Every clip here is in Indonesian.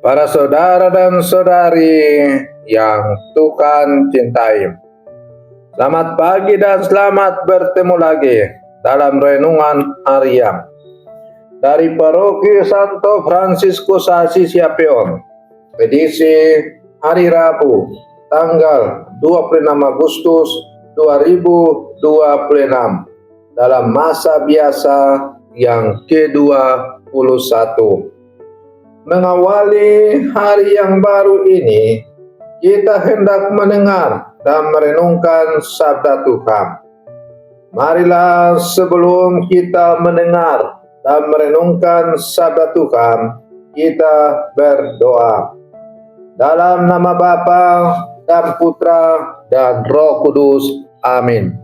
Para saudara dan saudari yang Tuhan cintai, selamat pagi dan selamat bertemu lagi dalam renungan harian dari Paroki Santo Fransiskus Asis Yapeon, edisi hari Rabu, tanggal 26 Agustus 2026, dalam masa biasa yang ke-21. Mengawali hari yang baru ini, kita hendak mendengar dan merenungkan sabda Tuhan. Marilah sebelum kita mendengar dan merenungkan sabda Tuhan, kita berdoa. Dalam nama Bapa dan Putra dan Roh Kudus. Amin.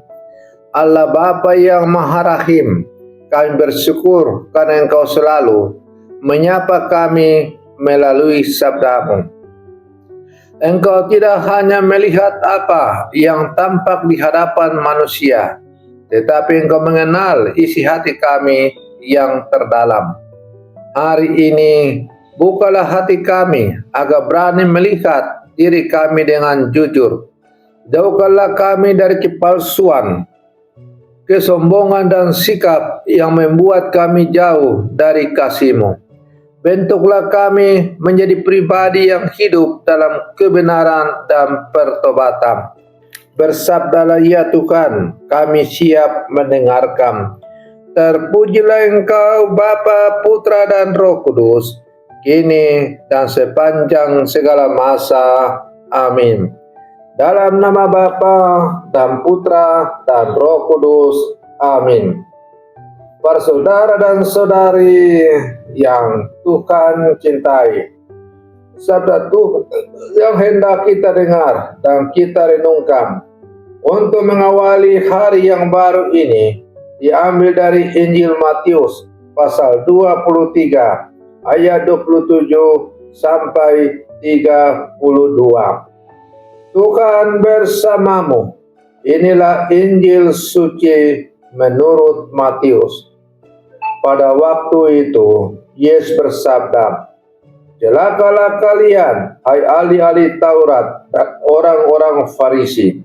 Allah Bapa yang Maha Rahim, kami bersyukur karena Engkau selalu menyapa kami melalui sabda-Mu. Engkau tidak hanya melihat apa yang tampak di hadapan manusia, tetapi Engkau mengenal isi hati kami yang terdalam. Hari ini, bukalah hati kami agar berani melihat diri kami dengan jujur. Jauhkanlah kami dari kepalsuan, kesombongan dan sikap yang membuat kami jauh dari kasih-Mu. Bentuklah kami menjadi pribadi yang hidup dalam kebenaran dan pertobatan. Bersabdalah ya Tuhan, kami siap mendengarkan. Terpujilah Engkau Bapa, Putra dan Roh Kudus, kini dan sepanjang segala masa. Amin. Dalam nama Bapa dan Putra dan Roh Kudus. Amin. Para saudara dan saudari yang Tuhan cintai, sabda Tuhan yang hendak kita dengar dan kita renungkan untuk mengawali hari yang baru ini diambil dari Injil Matius pasal 23 ayat 27 sampai 32. Tuhan bersamamu. Inilah Injil suci menurut Matius. Pada waktu itu, Yesus bersabda, "Celakalah kalian, hai ahli-ahli Taurat dan orang-orang Farisi.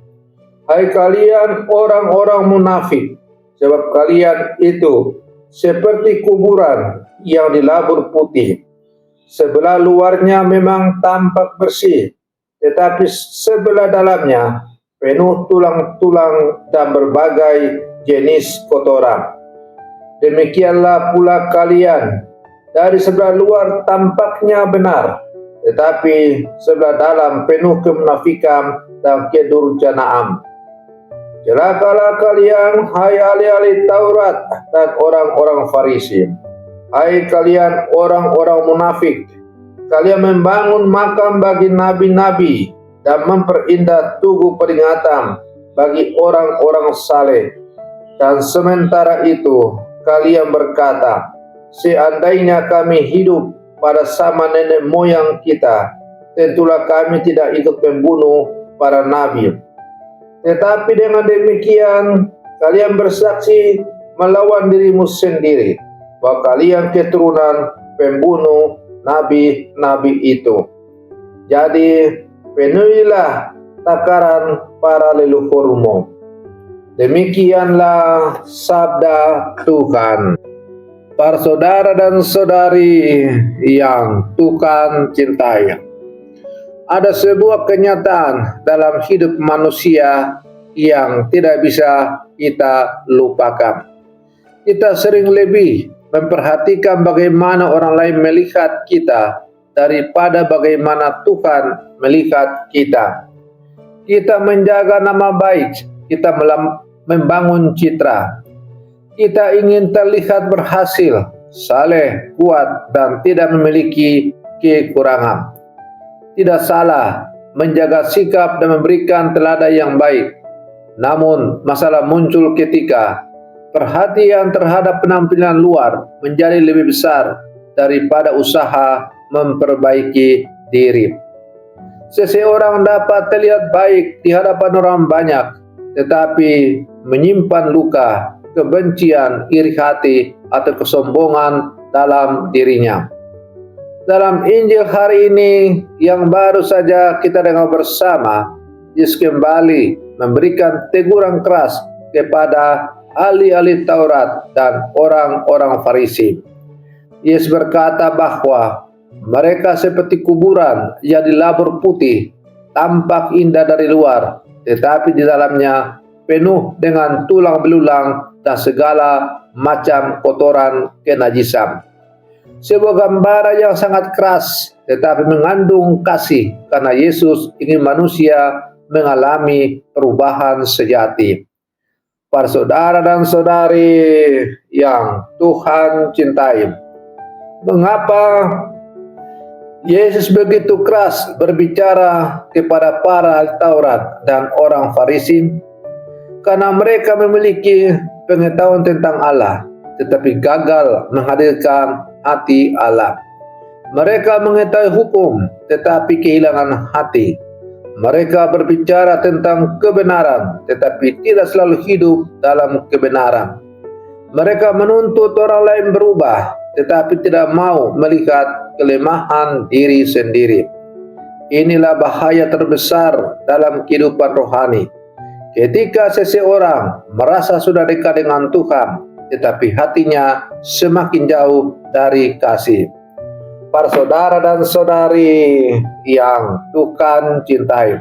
Hai kalian orang-orang munafik, sebab kalian itu seperti kuburan yang dilabur putih. Sebelah luarnya memang tampak bersih, tetapi sebelah dalamnya penuh tulang-tulang dan berbagai jenis kotoran. Demikianlah pula kalian, dari sebelah luar tampaknya benar, tetapi sebelah dalam penuh kemunafikan dan kedurjanaan. Celakalah kalian, hai ahli-ahli Taurat dan orang-orang Farisi. Hai kalian orang-orang munafik, kalian membangun makam bagi nabi-nabi dan memperindah tugu peringatan bagi orang-orang saleh. Dan sementara itu, kalian berkata, seandainya kami hidup pada zaman nenek moyang kita, tentulah kami tidak ikut membunuh para nabi. Tetapi dengan demikian, kalian bersaksi melawan dirimu sendiri, bahwa kalian keturunan pembunuh nabi-nabi itu. Jadi, penuhilah takaran para leluhurmu." Demikianlah sabda Tuhan. Para saudara dan saudari yang Tuhan cintai, ada sebuah kenyataan dalam hidup manusia yang tidak bisa kita lupakan. Kita sering lebih memperhatikan bagaimana orang lain melihat kita daripada bagaimana Tuhan melihat kita. Kita menjaga nama baik, kita membangun citra. Kita ingin terlihat berhasil, saleh, kuat, dan tidak memiliki kekurangan. Tidak salah menjaga sikap dan memberikan teladan yang baik. Namun, masalah muncul ketika perhatian terhadap penampilan luar menjadi lebih besar daripada usaha memperbaiki diri. Seseorang dapat terlihat baik di hadapan orang banyak, tetapi menyimpan luka, kebencian, iri hati, atau kesombongan dalam dirinya. Dalam Injil hari ini yang baru saja kita dengar bersama, Yesus kembali memberikan teguran keras kepada ahli-ahli Taurat dan orang-orang Farisi. Yesus berkata bahwa mereka seperti kuburan yang dilabur putih, tampak indah dari luar, tetapi di dalamnya penuh dengan tulang belulang dan segala macam kotoran kenajisan. Sebuah gambaran yang sangat keras tetapi mengandung kasih, karena Yesus ingin manusia mengalami perubahan sejati. Para saudara dan saudari yang Tuhan cintai, mengapa Yesus begitu keras berbicara kepada para ahli Taurat dan orang Farisi? Karena mereka memiliki pengetahuan tentang Allah, tetapi gagal menghadirkan hati Allah. Mereka mengetahui hukum, tetapi kehilangan hati. Mereka berbicara tentang kebenaran, tetapi tidak selalu hidup dalam kebenaran. Mereka menuntut orang lain berubah, tetapi tidak mau melihat kelemahan diri sendiri. Inilah bahaya terbesar dalam kehidupan rohani. Ketika seseorang merasa sudah dekat dengan Tuhan, tetapi hatinya semakin jauh dari kasih. Para saudara dan saudari yang Tuhan cintai,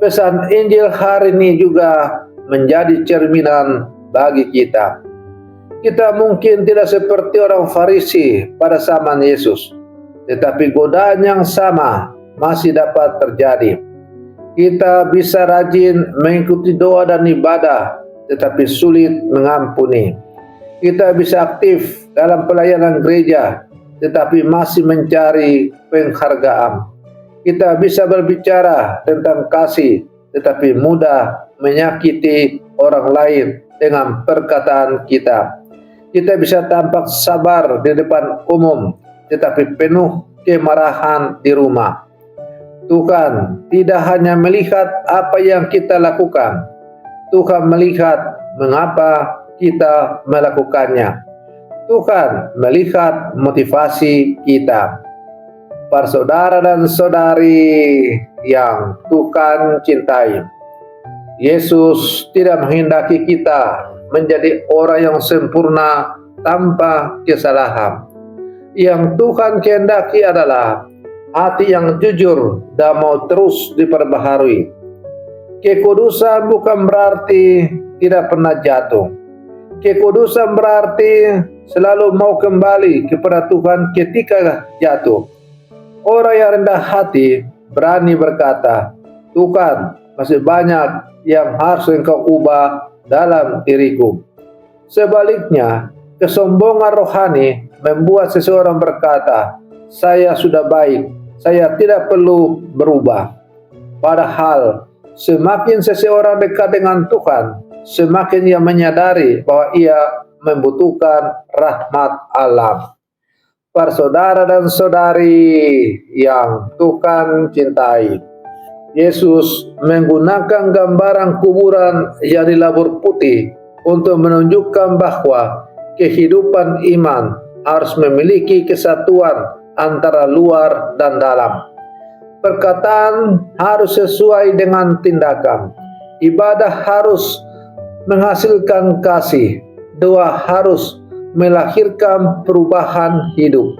pesan Injil hari ini juga menjadi cerminan bagi kita. Kita mungkin tidak seperti orang Farisi pada zaman Yesus, tetapi godaan yang sama masih dapat terjadi. Kita bisa rajin mengikuti doa dan ibadah, tetapi sulit mengampuni. Kita bisa aktif dalam pelayanan gereja, tetapi masih mencari penghargaan. Kita bisa berbicara tentang kasih, tetapi mudah menyakiti orang lain dengan perkataan kita. Kita bisa tampak sabar di depan umum, tetapi penuh kemarahan di rumah. Tuhan tidak hanya melihat apa yang kita lakukan, Tuhan melihat mengapa kita melakukannya. Tuhan melihat motivasi kita. Para saudara dan saudari yang Tuhan cintai, Yesus tidak menghendaki kita menjadi orang yang sempurna tanpa kesalahan. Yang Tuhan kehendaki adalah hati yang jujur dan mau terus diperbaharui. Kekudusan bukan berarti tidak pernah jatuh. Kekudusan berarti selalu mau kembali kepada Tuhan ketika jatuh. Orang yang rendah hati berani berkata, Tuhan, masih banyak yang harus Engkau ubah dalam diriku. Sebaliknya, kesombongan rohani membuat seseorang berkata, saya sudah baik, saya tidak perlu berubah. Padahal semakin seseorang dekat dengan Tuhan, semakin ia menyadari bahwa ia membutuhkan rahmat Allah. Para saudara dan saudari yang Tuhan cintai, Yesus menggunakan gambaran kuburan yang dilabur putih untuk menunjukkan bahwa kehidupan iman harus memiliki kesatuan antara luar dan dalam. Perkataan harus sesuai dengan tindakan. Ibadah harus menghasilkan kasih. Doa harus melahirkan perubahan hidup.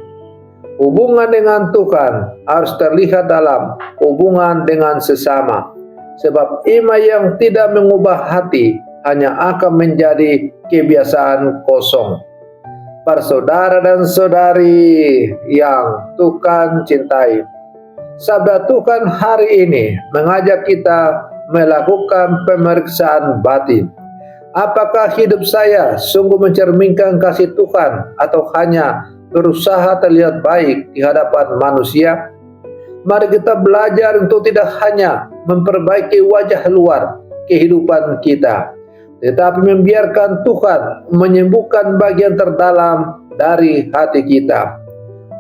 Hubungan dengan Tuhan harus terlihat dalam hubungan dengan sesama. Sebab iman yang tidak mengubah hati hanya akan menjadi kebiasaan kosong. Para saudara dan saudari yang Tuhan cintai, sabda Tuhan hari ini mengajak kita melakukan pemeriksaan batin. Apakah hidup saya sungguh mencerminkan kasih Tuhan atau hanya berusaha terlihat baik di hadapan manusia? Mari kita belajar untuk tidak hanya memperbaiki wajah luar kehidupan kita, tetapi membiarkan Tuhan menyembuhkan bagian terdalam dari hati kita.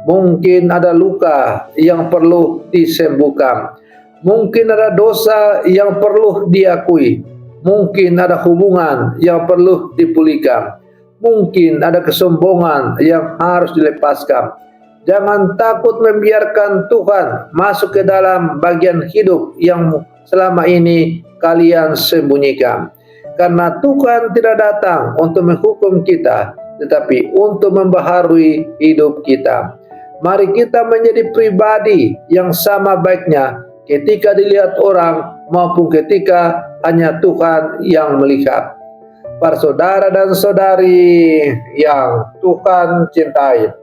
Mungkin ada luka yang perlu disembuhkan. Mungkin ada dosa yang perlu diakui. Mungkin ada hubungan yang perlu dipulihkan. Mungkin ada kesombongan yang harus dilepaskan. Jangan takut membiarkan Tuhan masuk ke dalam bagian hidup yang selama ini kalian sembunyikan. Karena Tuhan tidak datang untuk menghukum kita, tetapi untuk membaharui hidup kita. Mari kita menjadi pribadi yang sama baiknya ketika dilihat orang maupun ketika hanya Tuhan yang melihat. Para saudara dan saudari yang Tuhan cintai,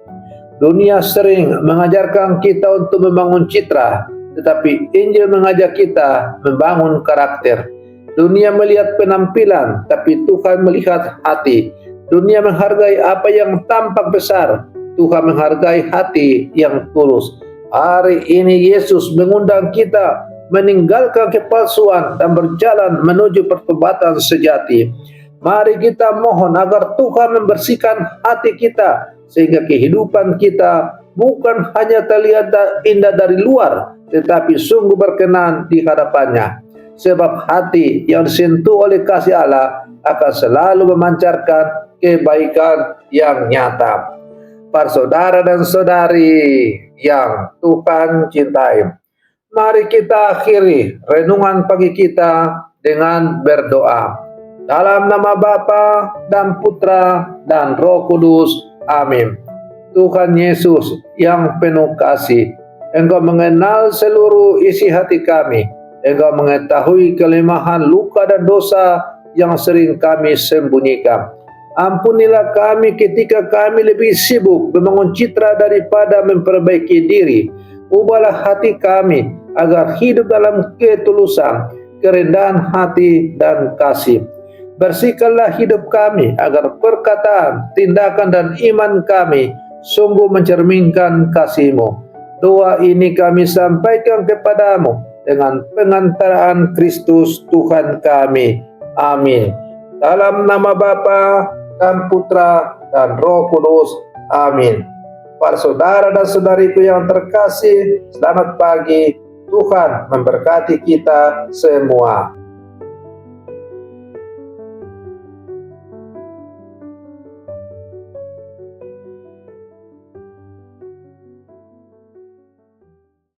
dunia sering mengajarkan kita untuk membangun citra, tetapi Injil mengajak kita membangun karakter. Dunia melihat penampilan, tapi Tuhan melihat hati. Dunia menghargai apa yang tampak besar, Tuhan menghargai hati yang tulus. Hari ini Yesus mengundang kita meninggalkan kepalsuan dan berjalan menuju pertobatan sejati. Mari kita mohon agar Tuhan membersihkan hati kita, sehingga kehidupan kita bukan hanya terlihat indah dari luar, tetapi sungguh berkenan di hadapannya. Sebab hati yang disentuh oleh kasih Allah akan selalu memancarkan kebaikan yang nyata. Para saudara dan saudari yang Tuhan cintai, mari kita akhiri renungan pagi kita dengan berdoa. Dalam nama Bapa dan Putra dan Roh Kudus. Amin. Tuhan Yesus yang penuh kasih, Engkau mengenal seluruh isi hati kami. Engkau mengetahui kelemahan, luka dan dosa yang sering kami sembunyikan. Ampunilah kami ketika kami lebih sibuk membangun citra daripada memperbaiki diri. Ubahlah hati kami agar hidup dalam ketulusan, kerendahan hati dan kasih. Bersihkanlah hidup kami agar perkataan, tindakan dan iman kami sungguh mencerminkan kasih-Mu. Doa ini kami sampaikan kepadamu dengan pengantaraan Kristus Tuhan kami. Amin. Dalam nama Bapa dan Putra dan Roh Kudus. Amin. Para saudara dan saudariku yang terkasih, selamat pagi. Tuhan memberkati kita semua.